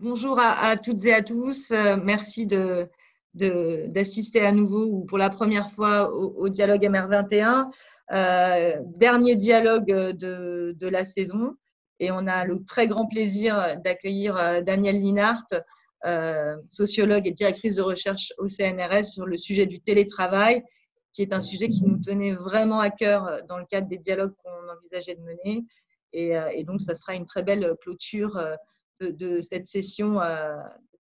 Bonjour à toutes et à tous. Merci d'assister à nouveau ou pour la première fois au dialogue MR21. Dernier dialogue de la saison. Et on a le très grand plaisir d'accueillir Danielle Linhart, sociologue et directrice de recherche au CNRS sur le sujet du télétravail, qui est un sujet qui nous tenait vraiment à cœur dans le cadre des dialogues qu'on envisageait de mener. Et donc, ça sera une très belle clôture de cette session,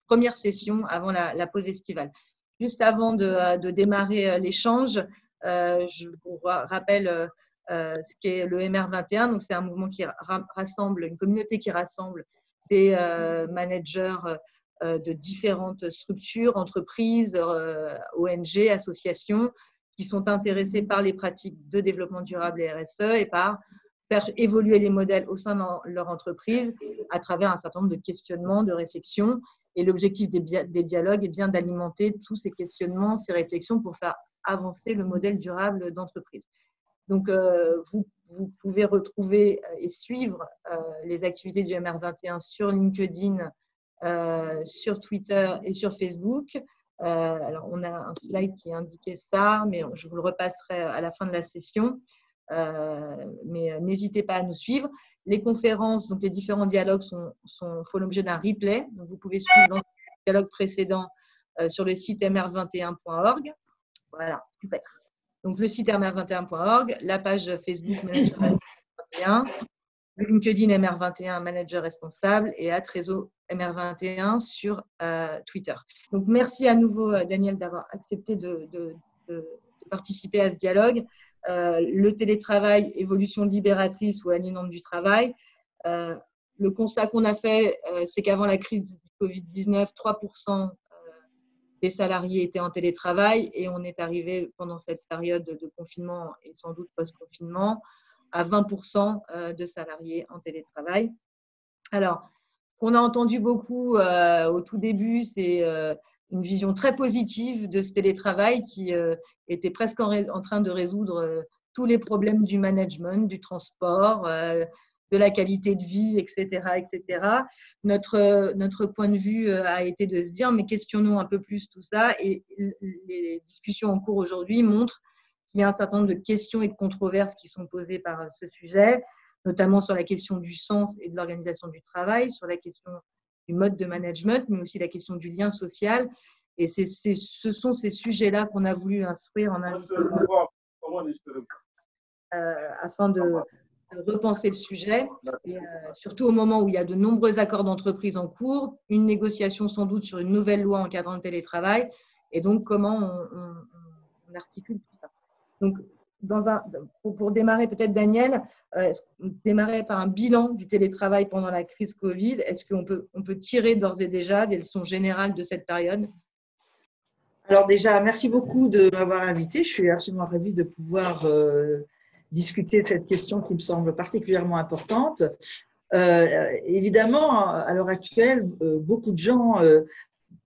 première session avant la pause estivale. Juste avant de démarrer l'échange, je vous rappelle ce qu'est le MR21. Donc, c'est un mouvement qui rassemble, une communauté qui rassemble des managers de différentes structures, entreprises, ONG, associations, qui sont intéressés par les pratiques de développement durable et RSE et par faire évoluer les modèles au sein de leur entreprise à travers un certain nombre de questionnements, de réflexions. Et l'objectif des dialogues est bien d'alimenter tous ces questionnements, ces réflexions pour faire avancer le modèle durable d'entreprise. Donc, vous pouvez retrouver et suivre les activités du MR21 sur LinkedIn, sur Twitter et sur Facebook. Alors, on a un slide qui indiquait ça, mais je vous le repasserai à la fin de la session. Mais n'hésitez pas à nous suivre. Les conférences, donc les différents dialogues font l'objet d'un replay. Donc, vous pouvez suivre le dialogue précédent sur le site mr21.org. Voilà, super. Donc, le site mr21.org, la page Facebook Manager MR21, le LinkedIn MR21 Manager Responsable et @réseau MR21 sur Twitter. Donc, merci à nouveau, Danielle, d'avoir accepté de participer à ce dialogue. Le télétravail, évolution libératrice ou aliénante du travail. Le constat qu'on a fait, c'est qu'avant la crise du Covid-19, 3% des salariés étaient en télétravail et on est arrivé pendant cette période de confinement et sans doute post-confinement à 20% de salariés en télétravail. Alors, ce qu'on a entendu beaucoup au tout début, c'est une vision très positive de ce télétravail qui était presque en train de résoudre tous les problèmes du management, du transport, de la qualité de vie, etc., etc. Notre point de vue a été de se dire, mais questionnons un peu plus tout ça. Et les discussions en cours aujourd'hui montrent qu'il y a un certain nombre de questions et de controverses qui sont posées par ce sujet, notamment sur la question du sens et de l'organisation du travail, sur la question du mode de management, mais aussi la question du lien social. Et ce sont ces sujets-là qu'on a voulu instruire en invitant afin de repenser le sujet, et surtout au moment où il y a de nombreux accords d'entreprise en cours, une négociation sans doute sur une nouvelle loi encadrant le télétravail, et donc comment on articule tout ça. Donc, pour démarrer peut-être, Danielle, démarrer par un bilan du télétravail pendant la crise Covid. Est-ce qu'on peut tirer d'ores et déjà des leçons générales de cette période? Alors déjà, merci beaucoup de m'avoir invitée. Je suis absolument ravie de pouvoir discuter de cette question qui me semble particulièrement importante. Évidemment, à l'heure actuelle, beaucoup de gens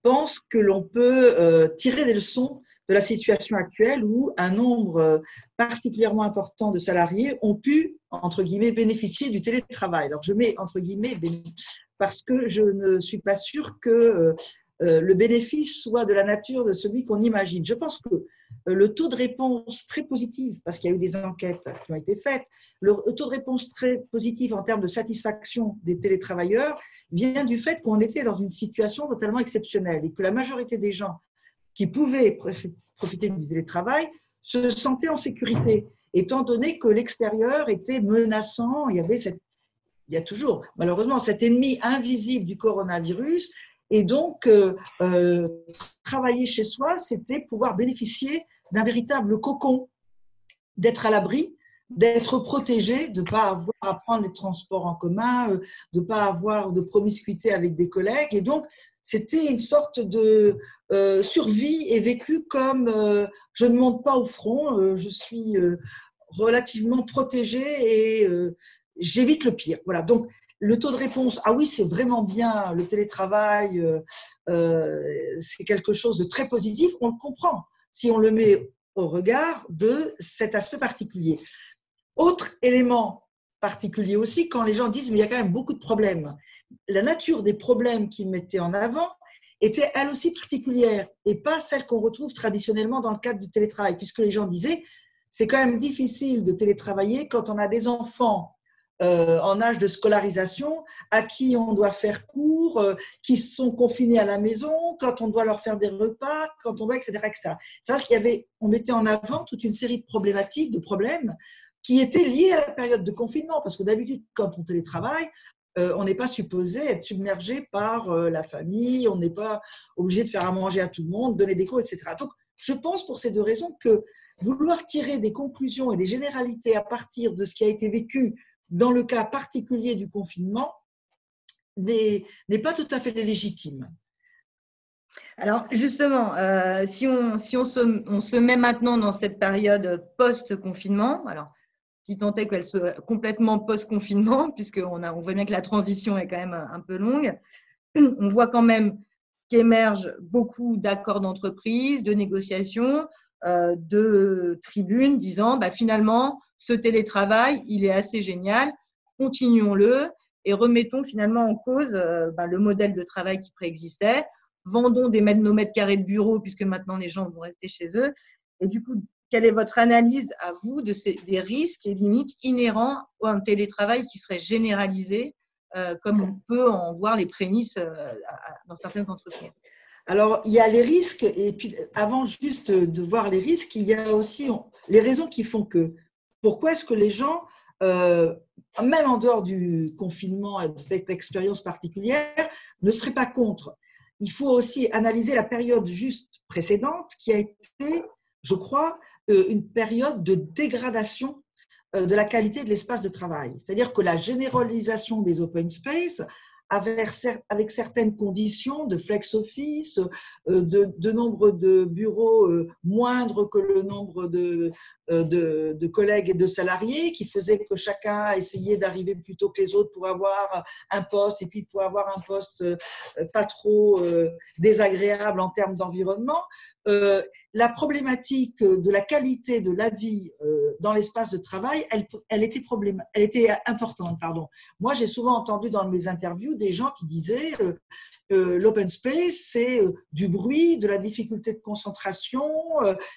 pensent que l'on peut tirer des leçons de la situation actuelle où un nombre particulièrement important de salariés ont pu, entre guillemets, bénéficier du télétravail. Alors, je mets entre guillemets parce que je ne suis pas sûre que le bénéfice soit de la nature de celui qu'on imagine. Je pense que le taux de réponse très positif, parce qu'il y a eu des enquêtes qui ont été faites, le taux de réponse très positif en termes de satisfaction des télétravailleurs vient du fait qu'on était dans une situation totalement exceptionnelle et que la majorité des gens qui pouvaient profiter du télétravail se sentaient en sécurité, étant donné que l'extérieur était menaçant. Il y a toujours, malheureusement, cet ennemi invisible du coronavirus. Et donc, travailler chez soi, c'était pouvoir bénéficier d'un véritable cocon, d'être à l'abri, d'être protégé, de ne pas avoir à prendre les transports en commun, de ne pas avoir de promiscuité avec des collègues. Et donc, c'était une sorte de survie et vécu comme je ne monte pas au front, je suis relativement protégée et j'évite le pire. Voilà, donc le taux de réponse, ah oui, c'est vraiment bien, le télétravail, c'est quelque chose de très positif, on le comprend si on le met au regard de cet aspect particulier. Autre élément particulier aussi quand les gens disent mais il y a quand même beaucoup de problèmes. La nature des problèmes qu'ils mettaient en avant était elle aussi particulière et pas celle qu'on retrouve traditionnellement dans le cadre du télétravail, puisque les gens disaient c'est quand même difficile de télétravailler quand on a des enfants en âge de scolarisation à qui on doit faire cours, qui sont confinés à la maison, quand on doit leur faire des repas, quand on doit, etc., etc. C'est-à-dire on mettait en avant toute une série de problématiques, de problèmes qui étaient liés à la période de confinement, parce que d'habitude, quand on télétravaille, on n'est pas supposé être submergé par la famille, on n'est pas obligé de faire à manger à tout le monde, donner des cours, etc. Donc, je pense pour ces deux raisons que vouloir tirer des conclusions et des généralités à partir de ce qui a été vécu dans le cas particulier du confinement n'est pas tout à fait légitime. Alors justement, si on se met maintenant dans cette période post-confinement, alors si tant est qu'elle soit complètement post-confinement, puisqu'on voit bien que la transition est quand même un peu longue, on voit quand même qu'émergent beaucoup d'accords d'entreprise, de négociations, de tribunes disant finalement, ce télétravail, il est assez génial, continuons-le et remettons finalement en cause le modèle de travail qui préexistait, vendons nos mètres carrés de bureau puisque maintenant les gens vont rester chez eux. Et du coup, quelle est votre analyse à vous des risques et limites inhérents à un télétravail qui serait généralisé, comme on peut en voir les prémices dans certaines entreprises? Alors, il y a les risques, et puis avant juste de voir les risques, il y a aussi les raisons qui font que. Pourquoi est-ce que les gens, même en dehors du confinement et de cette expérience particulière, ne seraient pas contre? Il faut aussi analyser la période juste précédente qui a été, je crois, une période de dégradation de la qualité de l'espace de travail. C'est-à-dire que la généralisation des open space avec certaines conditions de flex office, de nombre de bureaux moindre que le nombre de collègues et de salariés, qui faisait que chacun essayait d'arriver plus tôt que les autres pour avoir un poste et puis pour avoir un poste pas trop désagréable en termes d'environnement. La problématique de la qualité de la vie dans l'espace de travail, elle était importante. Pardon. Moi, j'ai souvent entendu dans mes interviews des gens qui disaient l'open space, c'est du bruit, de la difficulté de concentration,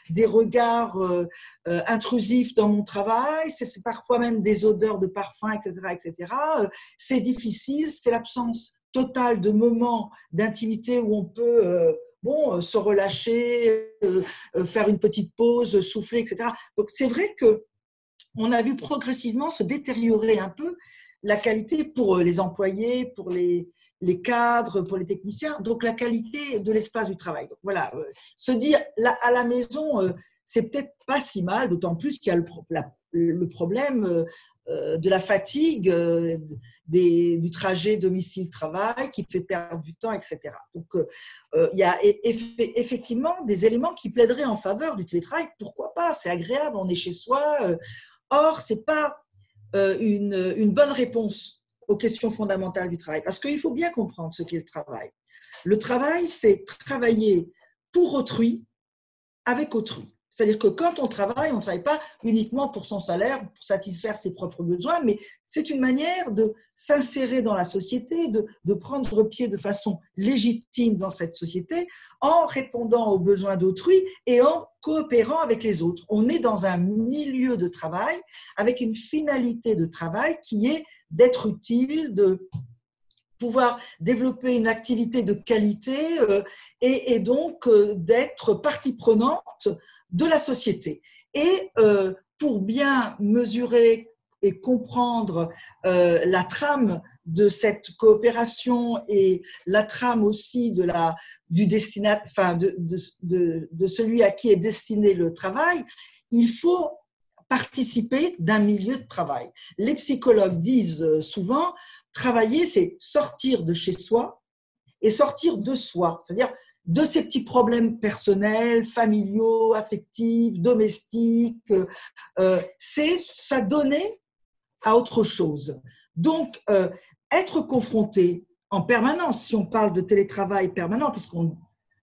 des regards intrusifs dans mon travail, c'est parfois même des odeurs de parfum, etc., etc. C'est difficile, c'est l'absence totale de moments d'intimité où on peut se relâcher, faire une petite pause, souffler, etc. Donc, c'est vrai qu'on a vu progressivement se détériorer un peu la qualité pour les employés, pour les cadres, pour les techniciens, donc la qualité de l'espace du travail. Donc, voilà, se dire à la maison, c'est peut-être pas si mal, d'autant plus qu'il y a le problème de la fatigue, du trajet domicile-travail qui fait perdre du temps, etc. Donc, il y a effectivement des éléments qui plaideraient en faveur du télétravail. Pourquoi pas? C'est agréable, on est chez soi. Or, ce n'est pas une bonne réponse aux questions fondamentales du travail. Parce qu'il faut bien comprendre ce qu'est le travail. Le travail, c'est travailler pour autrui, avec autrui. C'est-à-dire que quand on travaille, on ne travaille pas uniquement pour son salaire, pour satisfaire ses propres besoins, mais c'est une manière de s'insérer dans la société, de prendre pied de façon légitime dans cette société, en répondant aux besoins d'autrui et en coopérant avec les autres. On est dans un milieu de travail avec une finalité de travail qui est d'être utile, de pouvoir développer une activité de qualité et donc d'être partie prenante de la société. Et pour bien mesurer et comprendre la trame de cette coopération et la trame aussi de celui à qui est destiné le travail, il faut participer d'un milieu de travail. Les psychologues disent souvent, travailler, c'est sortir de chez soi et sortir de soi, c'est-à-dire de ces petits problèmes personnels, familiaux, affectifs, domestiques, c'est s'adonner à autre chose. Donc, être confronté en permanence, si on parle de télétravail permanent, puisqu'on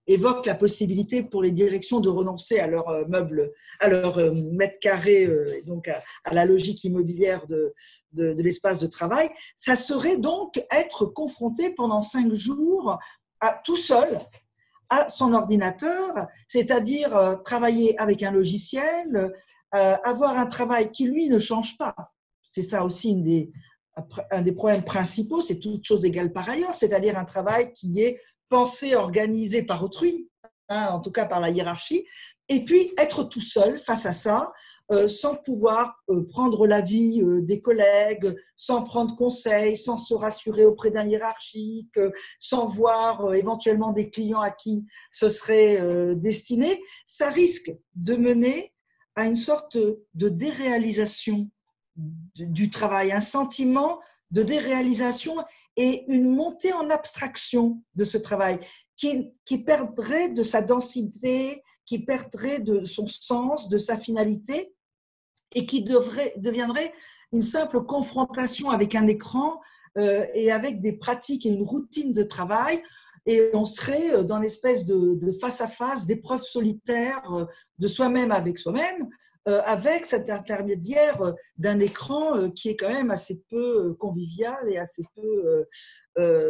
évoque la possibilité pour les directions de renoncer à leurs meubles, à leurs mètres carrés, donc à la logique immobilière de l'espace de travail, ça serait donc être confronté pendant 5 jours tout seul à son ordinateur, c'est-à-dire travailler avec un logiciel, avoir un travail qui, lui, ne change pas. C'est ça aussi un des problèmes principaux, c'est toute chose égale par ailleurs, c'est-à-dire un travail qui est pensé, organisé par autrui, hein, en tout cas par la hiérarchie, et puis être tout seul face à ça, sans pouvoir prendre l'avis des collègues, sans prendre conseil, sans se rassurer auprès d'un hiérarchique, sans voir éventuellement des clients à qui ce serait destiné, ça risque de mener à une sorte de déréalisation du travail, un sentiment de déréalisation et une montée en abstraction de ce travail qui perdrait de sa densité, qui perdrait de son sens, de sa finalité et qui deviendrait une simple confrontation avec un écran et avec des pratiques et une routine de travail. Et on serait dans l'espèce de face-à-face, d'épreuve solitaire de soi-même avec soi-même, avec cet intermédiaire d'un écran qui est quand même assez peu convivial et assez peu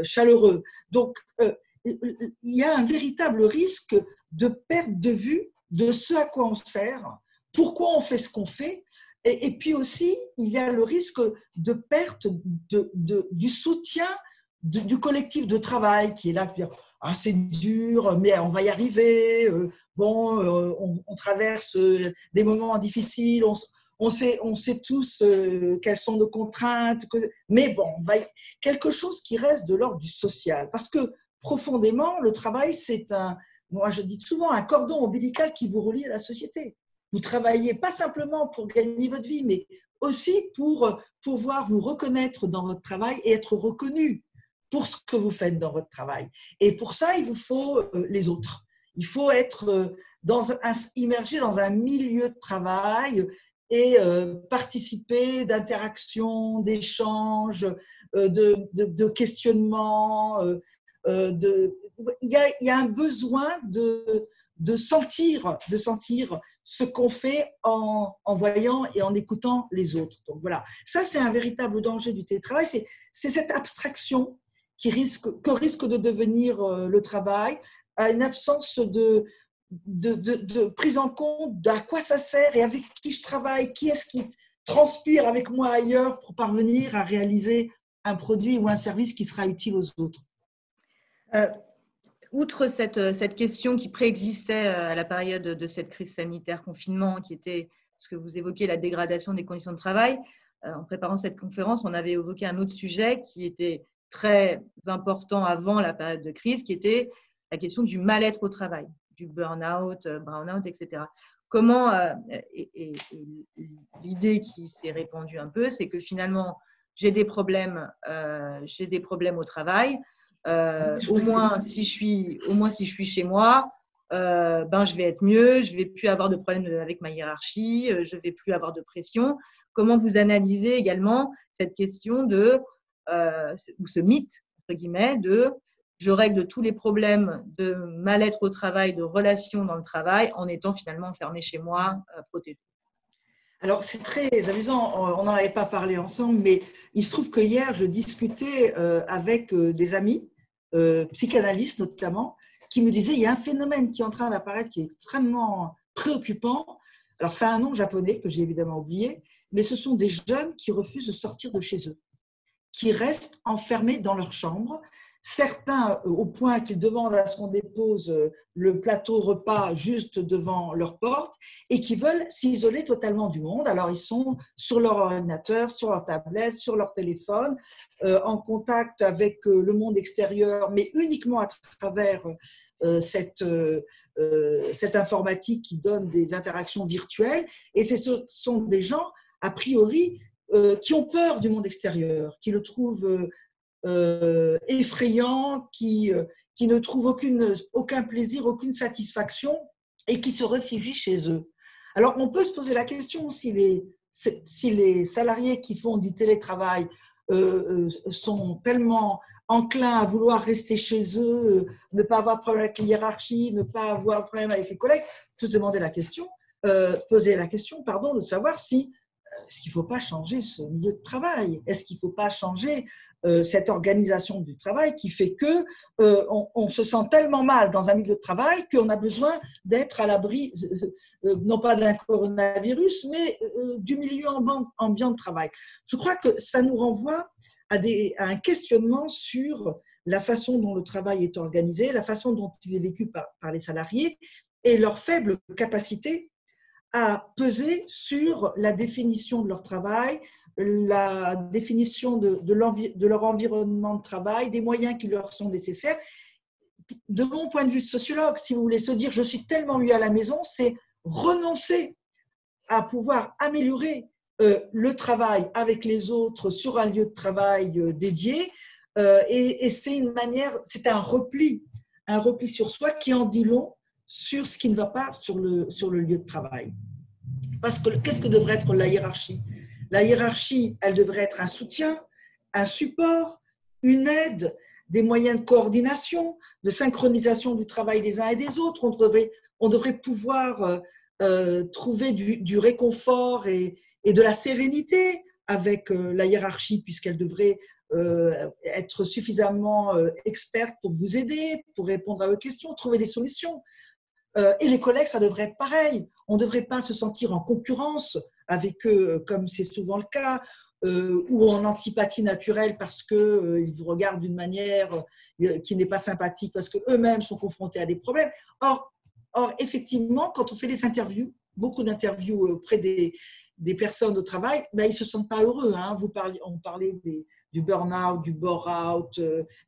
chaleureux. Donc, il y a un véritable risque de perte de vue de ce à quoi on sert, pourquoi on fait ce qu'on fait, et puis aussi, il y a le risque de perte du soutien du collectif de travail qui est là, ah, c'est dur, mais on va y arriver, on traverse des moments difficiles, on sait tous quelles sont nos contraintes, mais bon, quelque chose qui reste de l'ordre du social, parce que profondément, le travail, moi je dis souvent, un cordon ombilical qui vous relie à la société. Vous travaillez pas simplement pour gagner votre vie, mais aussi pour pouvoir vous reconnaître dans votre travail et être reconnu pour ce que vous faites dans votre travail. Et pour ça, il vous faut les autres. Il faut être immergé dans un milieu de travail et participer d'interactions, d'échanges, de questionnements. Il y a un besoin de sentir ce qu'on fait en voyant et en écoutant les autres. Donc voilà, ça c'est un véritable danger du télétravail, c'est cette abstraction que risque de devenir le travail, à une absence de prise en compte d'à quoi ça sert et avec qui je travaille, qui est-ce qui transpire avec moi ailleurs pour parvenir à réaliser un produit ou un service qui sera utile aux autres. Outre cette question qui préexistait à la période de cette crise sanitaire, confinement, qui était ce que vous évoquez, la dégradation des conditions de travail, en préparant cette conférence, on avait évoqué un autre sujet qui était très important avant la période de crise, qui était la question du mal-être au travail, du burn-out, etc. Comment, et l'idée qui s'est répandue un peu, c'est que finalement, j'ai des problèmes au travail. Au moins si je suis chez moi, je vais être mieux, je vais plus avoir de problème avec ma hiérarchie, je vais plus avoir de pression. Comment vous analysez également cette question ou ce mythe entre guillemets je règle tous les problèmes de mal-être au travail, de relations dans le travail en étant finalement enfermé chez moi, protégé. Alors, c'est très amusant, on n'en avait pas parlé ensemble, mais il se trouve que hier, je discutais avec des amis, psychanalystes notamment, qui me disaient il y a un phénomène qui est en train d'apparaître qui est extrêmement préoccupant. Alors, ça a un nom japonais que j'ai évidemment oublié, mais ce sont des jeunes qui refusent de sortir de chez eux, qui restent enfermés dans leur chambre. Certains, au point qu'ils demandent à ce qu'on dépose le plateau repas juste devant leur porte et qui veulent s'isoler totalement du monde. Alors, ils sont sur leur ordinateur, sur leur tablette, sur leur téléphone, en contact avec le monde extérieur, mais uniquement à travers cette informatique qui donne des interactions virtuelles. Et ce sont des gens, a priori, qui ont peur du monde extérieur, qui le trouvent effrayant, qui ne trouvent aucun plaisir, aucune satisfaction et qui se réfugient chez eux. Alors, on peut se poser la question si les salariés qui font du télétravail sont tellement enclins à vouloir rester chez eux, ne pas avoir de problème avec la hiérarchie, ne pas avoir de problème avec les collègues, tous demander la question, poser la question, pardon, de savoir si est-ce qu'il ne faut pas changer ce milieu de travail? Est-ce qu'il ne faut pas changer cette organisation du travail qui fait que on se sent tellement mal dans un milieu de travail qu'on a besoin d'être à l'abri, non pas d'un coronavirus, mais du milieu ambiant de travail. Je crois que ça nous renvoie à un questionnement sur la façon dont le travail est organisé, la façon dont il est vécu par les salariés et leur faible capacité à peser sur la définition de leur travail, la définition de leur environnement de travail, des moyens qui leur sont nécessaires. De mon point de vue de sociologue, si vous voulez se dire « je suis tellement lui à la maison », c'est renoncer à pouvoir améliorer le travail avec les autres sur un lieu de travail dédié. Et c'est une manière, c'est un repli sur soi qui en dit long sur ce qui ne va pas sur le lieu de travail. Parce que qu'est-ce que devrait être la hiérarchie? La hiérarchie, elle devrait être un soutien, un support, une aide, des moyens de coordination, de synchronisation du travail des uns et des autres. On devrait pouvoir trouver du réconfort et de la sérénité avec la hiérarchie, puisqu'elle devrait être suffisamment experte pour vous aider, pour répondre à vos questions, trouver des solutions. Et les collègues, ça devrait être pareil. On ne devrait pas se sentir en concurrence avec eux, comme c'est souvent le cas, ou en antipathie naturelle parce qu'ils vous regardent d'une manière qui n'est pas sympathique, parce qu'eux-mêmes sont confrontés à des problèmes. Or, effectivement, quand on fait des interviews, beaucoup d'interviews auprès des personnes au travail, ben, ils ne se sentent pas heureux. Hein. On parlait du burn-out, du bore-out,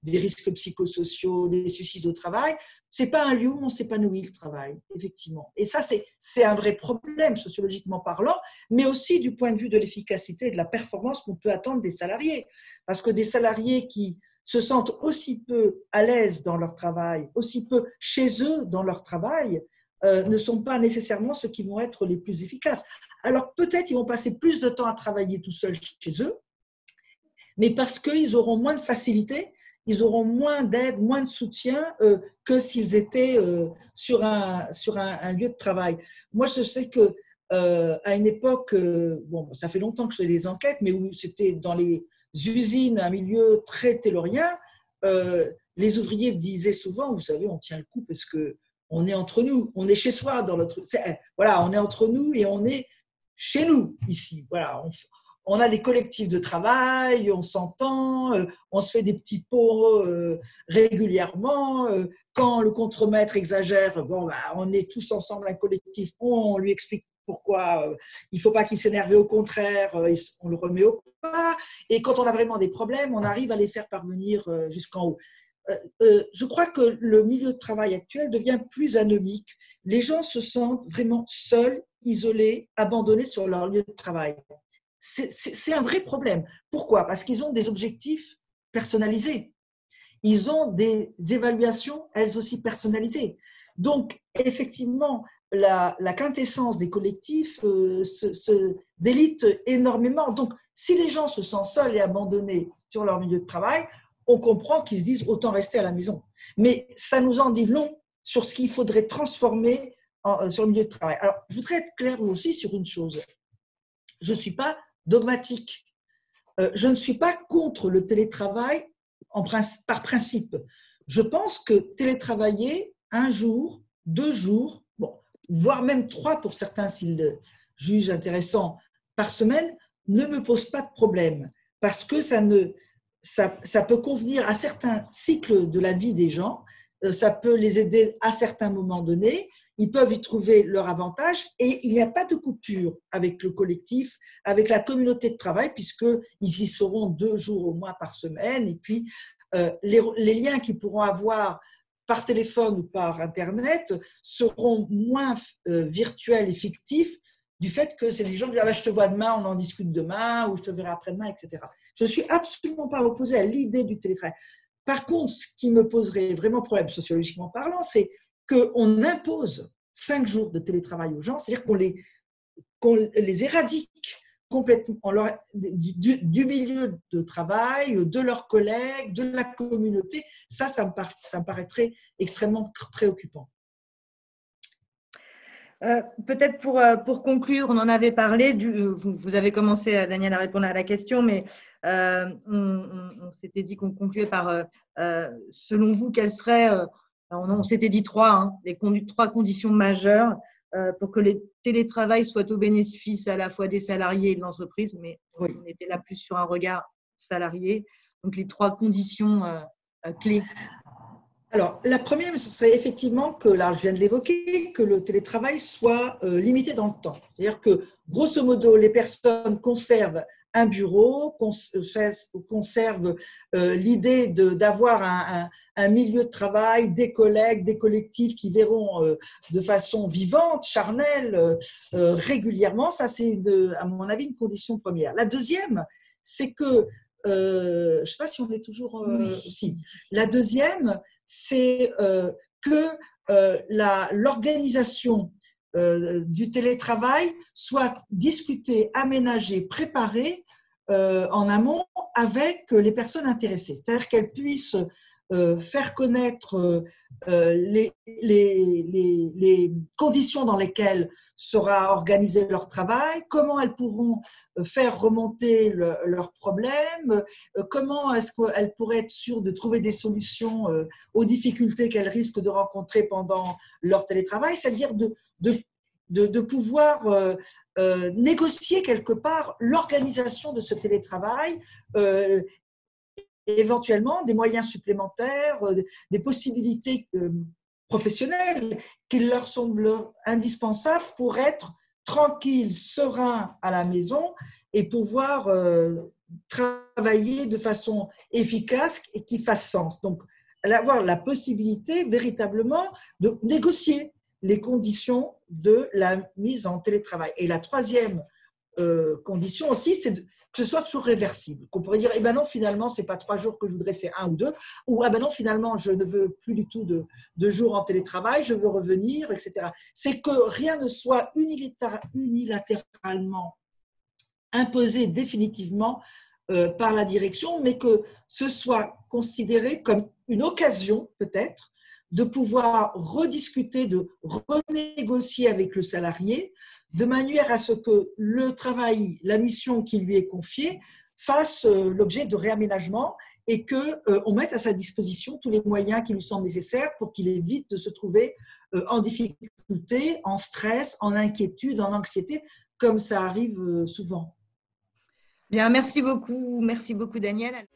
des risques psychosociaux, des suicides au travail. Ce n'est pas un lieu où on s'épanouit, le travail, effectivement. Et ça, c'est un vrai problème, sociologiquement parlant, mais aussi du point de vue de l'efficacité et de la performance qu'on peut attendre des salariés. Parce que des salariés qui se sentent aussi peu à l'aise dans leur travail, aussi peu chez eux dans leur travail, ne sont pas nécessairement ceux qui vont être les plus efficaces. Alors peut-être ils vont passer plus de temps à travailler tout seuls chez eux, mais parce qu'ils auront moins de facilité, ils auront moins d'aide, moins de soutien que s'ils étaient sur un lieu de travail. Moi, je sais que à une époque, bon, ça fait longtemps que je fais des enquêtes, mais où c'était dans les usines, un milieu très taylorien, les ouvriers me disaient souvent, vous savez, on tient le coup parce que on est entre nous, on est chez soi dans notre, voilà, on est entre nous et on est chez nous ici. Voilà, on a des collectifs de travail, on s'entend, on se fait des petits pots régulièrement. Quand le contremaître exagère, bon, bah, on est tous ensemble un collectif, on lui explique pourquoi il ne faut pas qu'il s'énerve, au contraire, on le remet au pas. Et quand on a vraiment des problèmes, on arrive à les faire parvenir jusqu'en haut. Je crois que le milieu de travail actuel devient plus anomique. Les gens se sentent vraiment seuls, isolés, abandonnés sur leur lieu de travail. C'est un vrai problème. Pourquoi? Parce qu'ils ont des objectifs personnalisés. Ils ont des évaluations, elles aussi personnalisées. Donc, effectivement, la quintessence des collectifs se délite énormément. Donc, si les gens se sentent seuls et abandonnés sur leur milieu de travail, on comprend qu'ils se disent autant rester à la maison. Mais ça nous en dit long sur ce qu'il faudrait transformer sur le milieu de travail. Alors, je voudrais être clair aussi sur une chose. Je ne suis pas dogmatique. Je ne suis pas contre le télétravail par principe. Je pense que télétravailler un jour, 2 jours, bon, voire même 3 pour certains s'ils le jugent intéressant par semaine, ne me pose pas de problème parce que ça peut convenir à certains cycles de la vie des gens, ça peut les aider à certains moments donnés, ils peuvent y trouver leur avantage et il n'y a pas de coupure avec le collectif, avec la communauté de travail, puisqu'ils y seront 2 jours au moins par semaine. Et puis, les liens qu'ils pourront avoir par téléphone ou par Internet seront moins virtuels et fictifs du fait que c'est des gens qui disent ah ben, je te vois demain, on en discute demain, ou je te verrai après-demain, etc. Je ne suis absolument pas opposée à l'idée du télétravail. Par contre, ce qui me poserait vraiment problème sociologiquement parlant, c'est qu'on impose 5 jours de télétravail aux gens, c'est-à-dire qu'on les éradique, complètement du milieu de travail, de leurs collègues, de la communauté. Ça me paraîtrait extrêmement préoccupant. Peut-être pour conclure, on en avait parlé, vous avez commencé, Daniel, à répondre à la question, mais on s'était dit qu'on concluait par, selon vous, quelles seraient, on s'était dit trois conditions majeures pour que le télétravail soit au bénéfice à la fois des salariés et de l'entreprise, mais on était là plus sur un regard salarié. Donc, les trois conditions clés. Alors, la première, ce serait effectivement que, là, je viens de l'évoquer, que le télétravail soit limité dans le temps. C'est-à-dire que, grosso modo, les personnes conservent un bureau, conservent l'idée d'avoir un milieu de travail, des collègues, des collectifs qui verront de façon vivante, charnelle, régulièrement. Ça, c'est, à mon avis, une condition première. La deuxième, c'est que, je ne sais pas si on est toujours… si. La deuxième, c'est que l'organisation du télétravail soit discutée, aménagée, préparée en amont avec les personnes intéressées. C'est-à-dire qu'elles puissent faire connaître les conditions dans lesquelles sera organisé leur travail, comment elles pourront faire remonter leurs problèmes, comment est-ce qu'elles pourraient être sûres de trouver des solutions aux difficultés qu'elles risquent de rencontrer pendant leur télétravail, c'est-à-dire de pouvoir négocier quelque part l'organisation de ce télétravail, éventuellement des moyens supplémentaires, des possibilités professionnelles qui leur semblent indispensables pour être tranquilles, sereins à la maison et pouvoir travailler de façon efficace et qui fasse sens. Donc, avoir la possibilité véritablement de négocier les conditions de la mise en télétravail. Et la troisième condition aussi, c'est que ce soit toujours réversible. Qu'on pourrait dire, eh ben non, finalement, ce n'est pas 3 jours que je voudrais, c'est 1 ou 2. Ou, ah ben non, finalement, je ne veux plus du tout de jours en télétravail, je veux revenir, etc. C'est que rien ne soit unilatéralement imposé définitivement par la direction, mais que ce soit considéré comme une occasion, peut-être, de pouvoir rediscuter, de renégocier avec le salarié, de manière à ce que le travail, la mission qui lui est confiée, fasse l'objet de réaménagement et qu'on mette à sa disposition tous les moyens qui lui sont nécessaires pour qu'il évite de se trouver en difficulté, en stress, en inquiétude, en anxiété, comme ça arrive souvent. Bien, merci beaucoup Daniel.